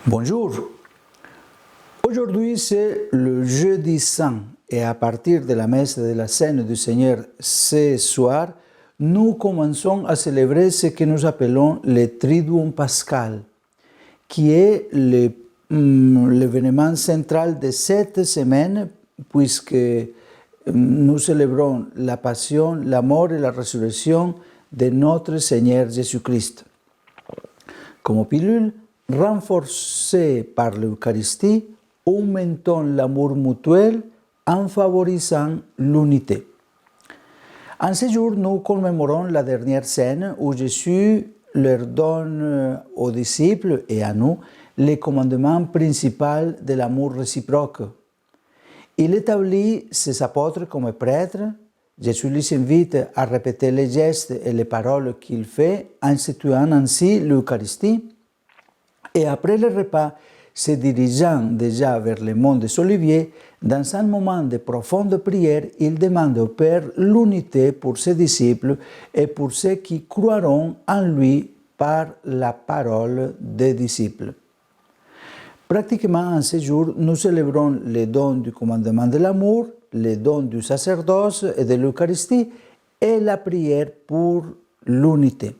Bonjour. Aujourd'hui, c'est le jeudi saint et à partir de la messe de la Cène du Seigneur ce soir, nous commençons à célébrer ce que nous appelons le Triduum pascal, qui est l'événement central de cette semaine, puisque nous célébrons la passion, la mort et la résurrection de notre Seigneur Jésus-Christ. Comme pilule, renforcée par l'Eucharistie, aumentons l'amour mutuel en favorisant l'unité. En ce jour, nous commémorons la dernière scène où Jésus leur donne aux disciples et à nous les commandements principaux de l'amour réciproque. Il établit ses apôtres comme prêtres. Jésus les invite à répéter les gestes et les paroles qu'il fait, instituant ainsi l'Eucharistie. Et après le repas, se dirigeant déjà vers le mont des Oliviers, dans un moment de profonde prière, il demande au Père l'unité pour ses disciples et pour ceux qui croiront en lui par la parole des disciples. Pratiquement en ce jour, nous célébrons les dons du commandement de l'amour, les dons du sacerdoce et de l'Eucharistie et la prière pour l'unité.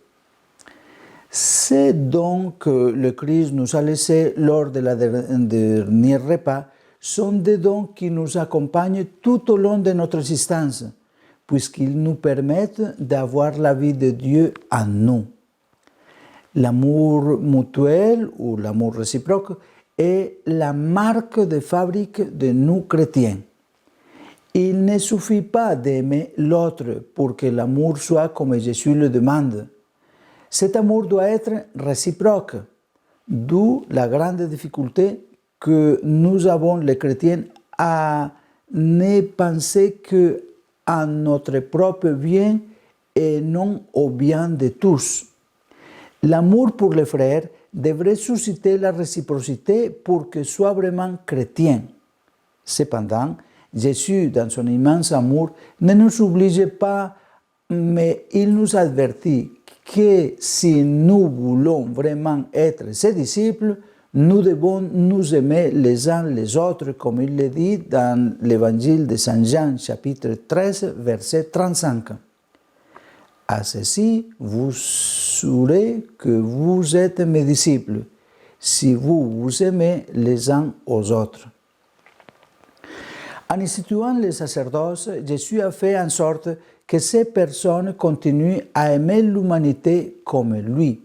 Ces dons que le Christ nous a laissés lors de la dernière repas sont des dons qui nous accompagnent tout au long de notre existence, puisqu'ils nous permettent d'avoir la vie de Dieu en nous. L'amour mutuel ou l'amour réciproque est la marque de fabrique de nous chrétiens. Il ne suffit pas d'aimer l'autre pour que l'amour soit comme Jésus le demande. Cet amour doit être réciproque, d'où la grande difficulté que nous avons les chrétiens à ne penser qu'à notre propre bien et non au bien de tous. L'amour pour les frères devrait susciter la réciprocité pour que soit vraiment chrétien. Cependant, Jésus, dans son immense amour, ne nous oblige pas, mais il nous avertit que si nous voulons vraiment être ses disciples, nous devons nous aimer les uns les autres, comme il le dit dans l'évangile de Saint Jean, chapitre 13, verset 35. À ceci, vous saurez que vous êtes mes disciples, si vous vous aimez les uns aux autres. En instituant le sacerdoce, Jésus a fait en sorte que ces personnes continuent à aimer l'humanité comme lui.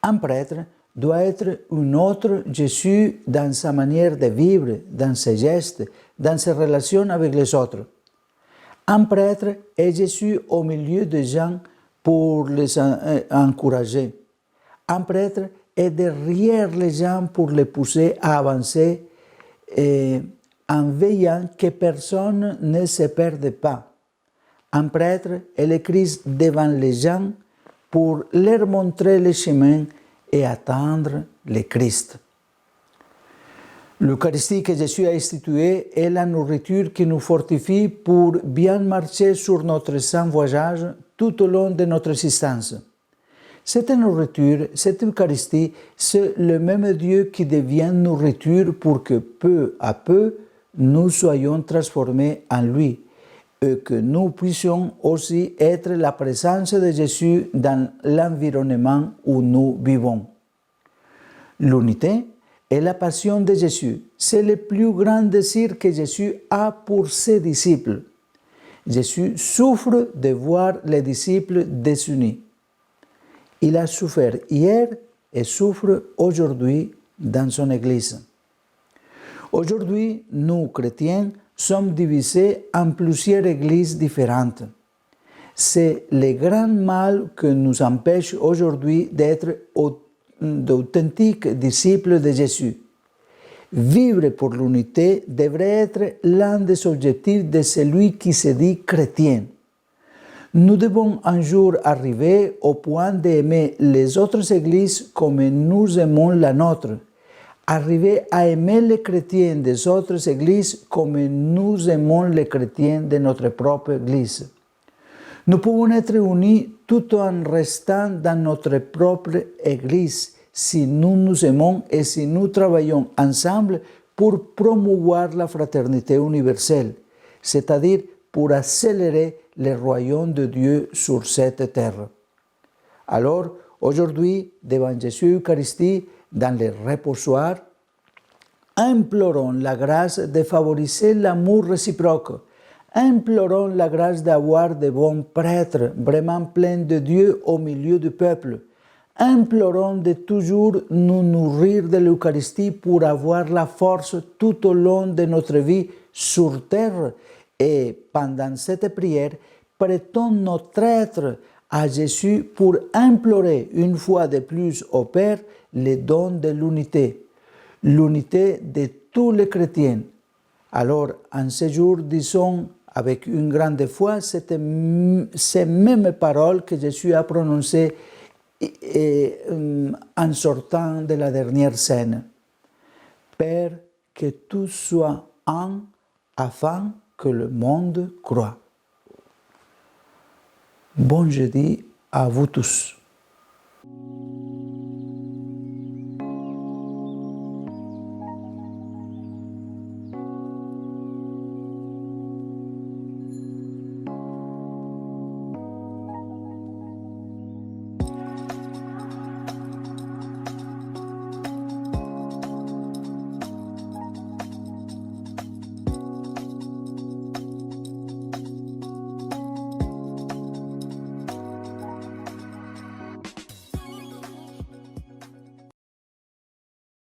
Un prêtre doit être un autre Jésus dans sa manière de vivre, dans ses gestes, dans ses relations avec les autres. Un prêtre est Jésus au milieu des gens pour les encourager. Un prêtre est derrière les gens pour les pousser à avancer en veillant que personne ne se perde pas. Un prêtre est le Christ devant les gens pour leur montrer le chemin et attendre le Christ. L'Eucharistie que Jésus a instituée est la nourriture qui nous fortifie pour bien marcher sur notre saint voyage tout au long de notre existence. Cette nourriture, cette Eucharistie, c'est le même Dieu qui devient nourriture pour que peu à peu nous soyons transformés en lui et que nous puissions aussi être la présence de Jésus dans l'environnement où nous vivons. L'unité est la passion de Jésus. C'est le plus grand désir que Jésus a pour ses disciples. Jésus souffre de voir les disciples désunis. Il a souffert hier et souffre aujourd'hui dans son Église. Aujourd'hui, nous, chrétiens, sommes divisés en plusieurs églises différentes. C'est le grand mal que nous empêche aujourd'hui d'être d'authentiques disciples de Jésus. Vivre pour l'unité devrait être l'un des objectifs de celui qui se dit chrétien. Nous devons un jour arriver au point d'aimer les autres églises comme nous aimons la nôtre, arriver à aimer les chrétiens des autres églises comme nous aimons les chrétiens de notre propre église. Nous pouvons être unis tout en restant dans notre propre église si nous nous aimons et si nous travaillons ensemble pour promouvoir la fraternité universelle, c'est-à-dire pour accélérer le royaume de Dieu sur cette terre. Alors, aujourd'hui, devant Jésus Eucharistie, dans le reposoir, implorons la grâce de favoriser l'amour réciproque. Implorons la grâce d'avoir de bons prêtres vraiment pleins de Dieu au milieu du peuple. Implorons de toujours nous nourrir de l'Eucharistie pour avoir la force tout au long de notre vie sur terre. Et pendant cette prière, prêtons notre être à Jésus pour implorer une fois de plus au Père le don de l'unité de tous les chrétiens. Alors, en ce jour, disons avec une grande foi ces mêmes paroles que Jésus a prononcées en sortant de la dernière scène. Père, que tout soit un afin que le monde croie. Bon jeudi à vous tous.